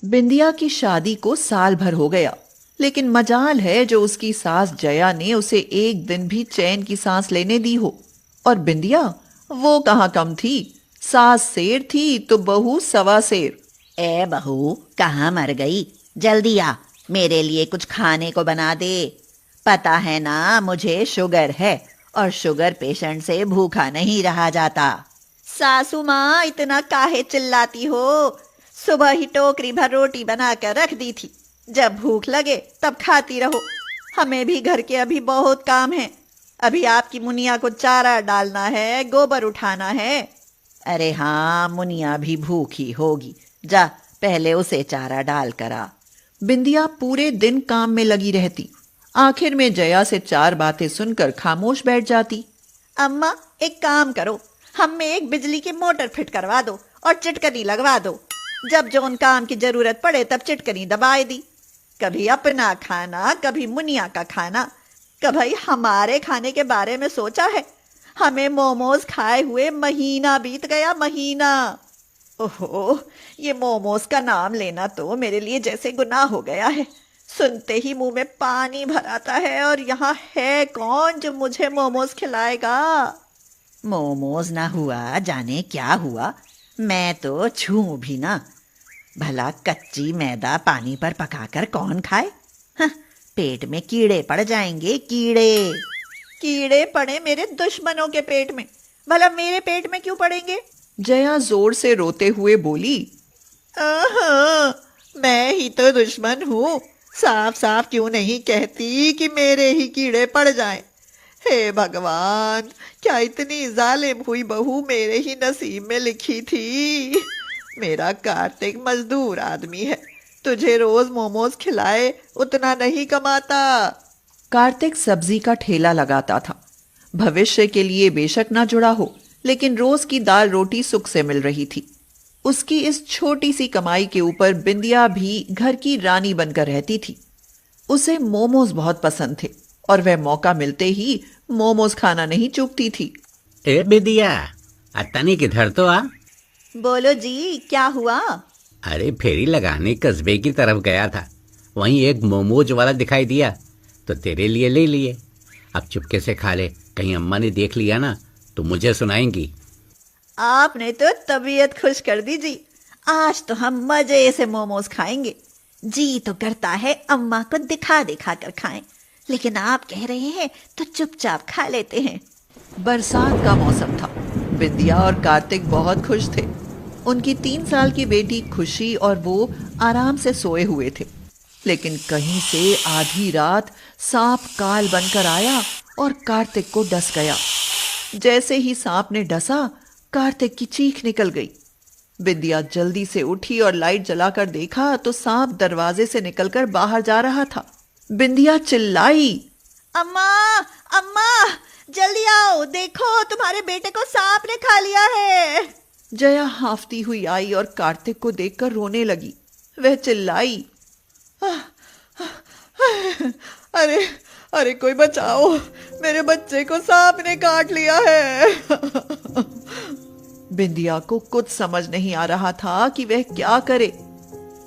बिंदिया की शादी को साल भर हो गया, लेकिन मजाल है जो उसकी सास जया ने उसे एक दिन भी चैन की सांस लेने दी हो। और बिंदिया, वो कहाँ कम थी। सास शेर थी तो बहू सवा शेर। ए बहू, कहाँ मर गई? जल्दी आ, मेरे लिए कुछ खाने को बना दे। पता है ना, मुझे शुगर है और शुगर पेशेंट से भूखा नहीं रहा जाता। सासू माँ, इतना काहे चिल्लाती हो? सुबह ही टोकरी भर रोटी बना कर रख दी थी, जब भूख लगे तब खाती रहो। हमें भी घर के अभी बहुत काम है। अभी आपकी मुनिया को चारा डालना है, गोबर उठाना है। अरे हाँ, मुनिया भी भूखी होगी। जा, पहले उसे चारा डाल कर आ। बिंदिया पूरे दिन काम में लगी रहती। आखिर में जया से चार बातें सुनकर खामोश बैठ जाती। अम्मा, एक काम करो, हम में एक बिजली की मोटर फिट करवा दो और चिटकनी लगवा दो। जब जो उन काम की जरूरत पड़े तब चिटकनी दबाए दी। कभी अपना खाना, कभी मुनिया का खाना। कभी हमारे खाने के बारे में सोचा है? हमें मोमोज खाए हुए महीना बीत गया, महीना। ओहो, ये मोमोज का नाम लेना तो मेरे लिए जैसे गुनाह हो गया है। सुनते ही मुंह में पानी भर आता है, और यहाँ है कौन जो मुझे मोमोज खिलाएगा? मोमोज ना हुआ, जाने क्या हुआ। मैं तो छू भी ना। भला कच्ची मैदा पानी पर पकाकर कौन खाए? हं, पेट में कीड़े पड़ जाएंगे, कीड़े। कीड़े पड़े मेरे दुश्मनों के पेट में, भला मेरे पेट में क्यों पड़ेंगे? जया जोर से रोते हुए बोली। आहा, मैं ही तो दुश्मन हूँ। साफ साफ क्यों नहीं कहती कि मेरे ही कीड़े पड़ जाएं? हे भगवान, क्या इतनी जालिम हुई बहू मेरे ही नसीब में लिखी थी? मेरा कार्तिक मजदूर आदमी है, तुझे रोज मोमोज खिलाए उतना नहीं कमाता। कार्तिक सब्जी का ठेला लगाता था। भविष्य के लिए बेशक ना जुड़ा हो, लेकिन रोज की दाल रोटी सुख से मिल रही थी। उसकी इस छोटी सी कमाई के ऊपर बिंदिया भी घर की रानी बनकर रहती थी। उसे मोमोज बहुत पसंद थे और वह मौका मिलते ही मोमोज खाना नहीं चूकती थी। ए बिदिया, तनी किधर तो आ। बोलो जी, क्या हुआ? अरे फेरी लगाने कस्बे की तरफ गया था, वहीं एक मोमोज वाला दिखाई दिया तो तेरे लिए ले लिए। अब चुपके से खा ले, कहीं अम्मा ने देख लिया ना तो मुझे सुनाएंगी। आपने तो तबीयत खुश कर दी जी। आज तो हम मजे से मोमोज खाएंगे। जी तो करता है अम्मा को दिखा दिखा कर खाएं, लेकिन आप कह रहे हैं तो चुपचाप खा लेते हैं। बरसात का मौसम था। बिंदिया और कार्तिक बहुत खुश थे। उनकी 3 साल की बेटी खुशी और वो आराम से सोए हुए थे, लेकिन कहीं से आधी रात सांप काल बनकर आया और कार्तिक को डस गया। जैसे ही सांप ने डसा, कार्तिक की चीख निकल गई। बिंदिया जल्दी से उठी और लाइट जलाकर देखा तो सांप दरवाजे से निकलकर बाहर जा रहा था। बिंदिया चिल्लाई, अम्मा, अम्मा, जल्दी आओ, देखो तुम्हारे बेटे को सांप ने खा लिया है। जया हांफती हुई आई और कार्तिक को देखकर रोने लगी। वह चिल्लाई, अरे अरे, कोई बचाओ, मेरे बच्चे को सांप ने काट लिया है। बिंदिया को कुछ समझ नहीं आ रहा था कि वह क्या करे।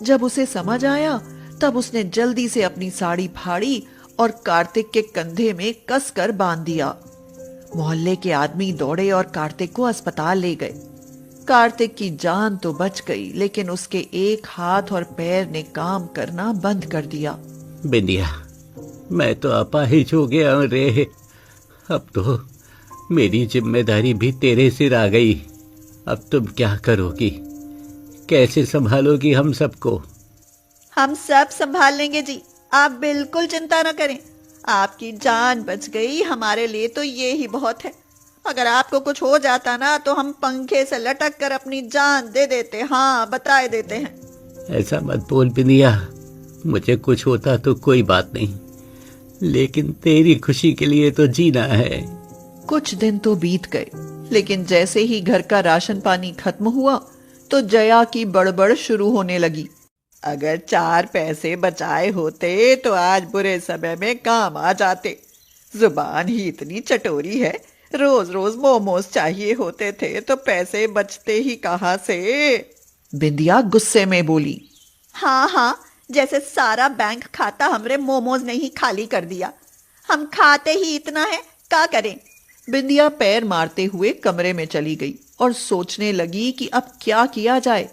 जब उसे समझ आया तब उसने जल्दी से अपनी साड़ी फाड़ी और कार्तिक के कंधे में कसकर बांध दिया। मोहल्ले के आदमी दौड़े और कार्तिक को अस्पताल ले गए। कार्तिक की जान तो बच गई, लेकिन उसके एक हाथ और पैर ने काम करना बंद कर दिया। बिंदिया, मैं तो अपाहिज हो गया रे। अब तो मेरी जिम्मेदारी भी तेरे सिर आ गई। अब तुम क्या करोगी? कैसे संभालोगी हम सबको? हम सब संभाल लेंगे जी, आप बिल्कुल चिंता न करें। आपकी जान बच गई, हमारे लिए तो ये ही बहुत है। अगर आपको कुछ हो जाता ना तो हम पंखे से लटक कर अपनी जान दे देते। हाँ, बताए देते हैं। ऐसा मत बोल बिंदिया, मुझे कुछ होता तो कोई बात नहीं, लेकिन तेरी खुशी के लिए तो जीना है। कुछ दिन तो बीत गए, लेकिन जैसे ही घर का राशन पानी खत्म हुआ तो जया की बड़बड़ शुरू होने लगी। अगर 4 पैसे बचाए होते तो आज बुरे समय में काम आ जाते। जुबान ही इतनी चटोरी है, रोज रोज मोमोज चाहिए होते थे तो पैसे बचते ही कहाँ से। बिंदिया गुस्से में बोली, हाँ हाँ, जैसे सारा बैंक खाता हमरे मोमोज ने ही खाली कर दिया। हम खाते ही इतना है, क्या करें। बिंदिया पैर मारते हुए कमरे में चली गई और सोचने लगी कि अब क्या किया जाए।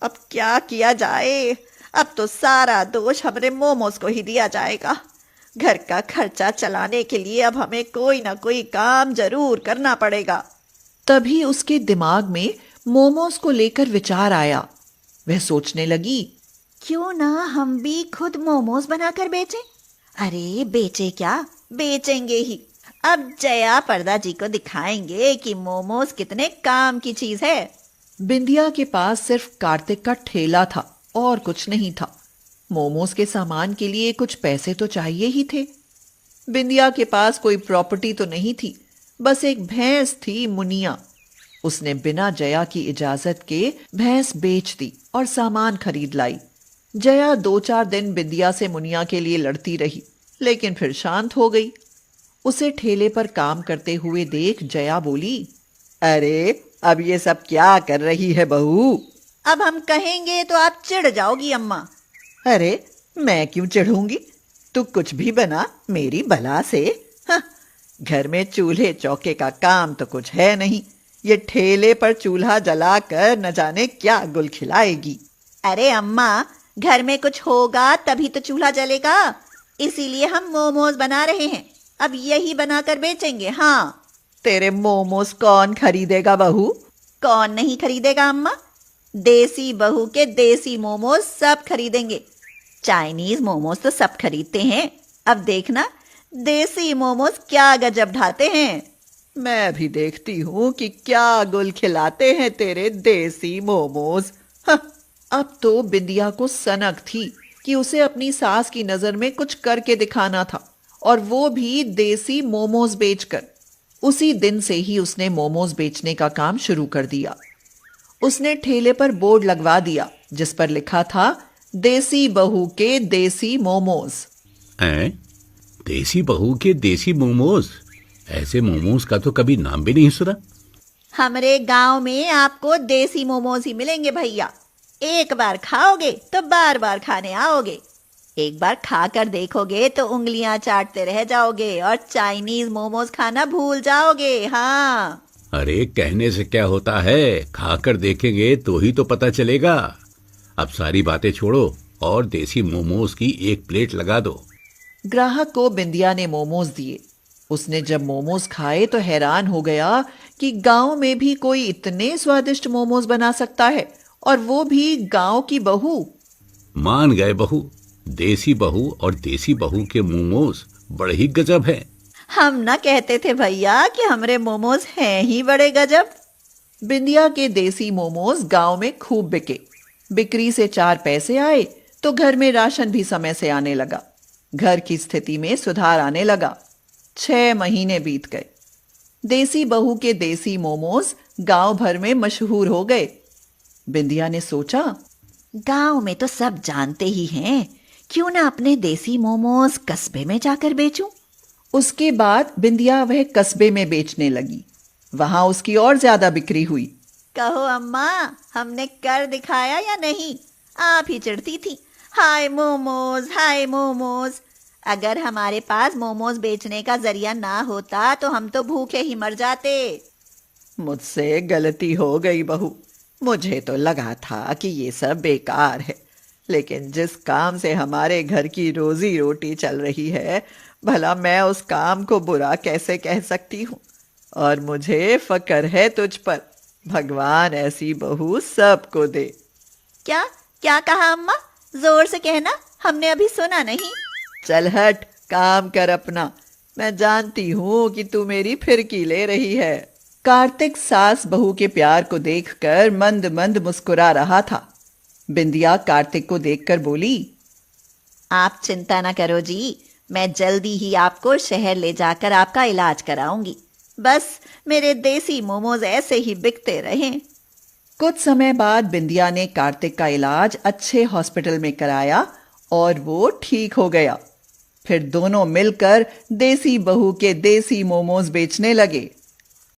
अब क्या किया जाए। अब तो सारा दोष हमरे मोमोज को ही दिया जाएगा। घर का खर्चा चलाने के लिए अब हमें कोई ना कोई काम जरूर करना पड़ेगा। तभी उसके दिमाग में मोमोज को लेकर विचार आया। वह सोचने लगी, क्यों ना हम भी खुद मोमोज बनाकर बेचें। अरे बेचे क्या, बेचेंगे ही। अब जया पर्दा जी को दिखाएंगे कि मोमोज कितने काम की चीज है। बिंदिया के पास सिर्फ कार्तिक का ठेला था और कुछ नहीं था। मोमोज के सामान के लिए कुछ पैसे तो चाहिए ही थे। बिंदिया के पास कोई प्रॉपर्टी तो नहीं थी, बस एक भैंस थी, मुनिया। उसने बिना जया की इजाजत के भैंस बेच दी और सामान खरीद लाई। जया 2-4 दिन बिंदिया से मुनिया के लिए लड़ती रही, लेकिन फिर शांत हो गई। उसे ठेले पर काम करते हुए देख जया बोली, अरे अब ये सब क्या कर रही है बहू। अब हम कहेंगे तो आप चिढ़ जाओगी अम्मा। अरे मैं क्यों चिढ़ूंगी, तू कुछ भी बना मेरी भला से। हाँ, घर में चूल्हे चौके का काम तो कुछ है नहीं। ये ठेले पर चूल्हा जलाकर न जाने क्या गुल खिलाएगी। अरे अम्मा, घर में कुछ होगा तभी तो चूल्हा जलेगा। इसीलिए हम मोमोज बना रहे हैं। अब यही बनाकर बेचेंगे। हाँ। तेरे मोमोज कौन खरीदेगा बहू? कौन नहीं खरीदेगा अम्मा। देसी बहू के देसी मोमोज सब खरीदेंगे। चाइनीज मोमोज तो सब खरीदते हैं, अब देखना देसी मोमोज क्या गजब ढाते हैं। मैं भी देखती हूँ कि क्या गुल खिलाते हैं तेरे देसी मोमोज। हाँ, अब तो बिंदिया को सनक थी कि उसे अपनी सास की नजर में कुछ करके दिखाना था, और वो भी देसी मोमोज बेचकर। उसी दिन से ही उसने मोमोज बेचने का काम शुरू कर दिया। उसने ठेले पर बोर्ड लगवा दिया जिस पर लिखा था, देसी बहू के देसी मोमोज। देसी बहू के देसी मोमोज? ऐसे मोमोज का तो कभी नाम भी नहीं सुना। हमारे गांव में आपको देसी मोमोज ही मिलेंगे भैया। एक बार खाओगे तो बार बार खाने आओगे। एक बार खाकर देखोगे तो उंगलियां चाटते रह जाओगे और चाइनीज मोमोज खाना भूल जाओगे। हाँ। अरे कहने से क्या होता है, खाकर देखेंगे तो ही तो पता चलेगा। अब सारी बातें छोड़ो और देसी मोमोज की एक प्लेट लगा दो। ग्राहक को बिंदिया ने मोमोज दिए। उसने जब मोमोज खाए तो हैरान हो गया कि गांव में भी कोई इतने स्वादिष्ट मोमोज बना सकता है, और वो भी गांव की बहू। मान गए बहू, देसी बहू और देसी बहू के मोमोज बड़े ही गजब है। हम ना कहते थे भैया कि हमरे मोमोज हैं ही बड़े गजब। बिंदिया के देसी मोमोज गांव में खूब बिके। बिक्री से 4 पैसे आए तो घर में राशन भी समय से आने लगा। घर की स्थिति में सुधार आने लगा। 6 महीने बीत गए। देसी बहू के देसी मोमोज गांव भर में मशहूर हो गए। बिंदिया ने सोचा, गांव में तो सब जानते ही हैं, क्यों ना अपने देसी मोमोज कस्बे में जाकर बेचूं। उसके बाद बिंदिया वह कस्बे में बेचने लगी। वहां उसकी और ज्यादा बिक्री हुई। कहो अम्मा, हमने कर दिखाया या नहीं? आप ही चिढ़ती थी, हाय मोमोज हाय मोमोज। अगर हमारे पास मोमोज बेचने का जरिया ना होता तो हम तो भूखे ही मर जाते। मुझसे गलती हो गई बहू। मुझे तो लगा था कि ये सब बेकार है, लेकिन जिस काम से हमारे घर की रोजी रोटी चल रही है, भला मैं उस काम को बुरा कैसे कह सकती हूँ। और मुझे फक्र है तुझ पर। भगवान ऐसी बहू सबको दे। क्या क्या कहा अम्मा? जोर से कहना, हमने अभी सुना नहीं। चल हट, काम कर अपना। मैं जानती हूँ कि तू मेरी फिरकी ले रही है। कार्तिक सास बहू के प्यार को देखकर मंद मंद मुस्कुरा रहा था। बिंदिया कार्तिक को देखकर बोली, आप चिंता ना करो जी, मैं जल्दी ही आपको शहर ले जाकर आपका इलाज कराऊंगी। बस मेरे देसी मोमोज ऐसे ही बिकते रहें। कुछ समय बाद बिंदिया ने कार्तिक का इलाज अच्छे हॉस्पिटल में कराया और वो ठीक हो गया। फिर दोनों मिलकर देसी बहू के देसी मोमोज बेचने लगे।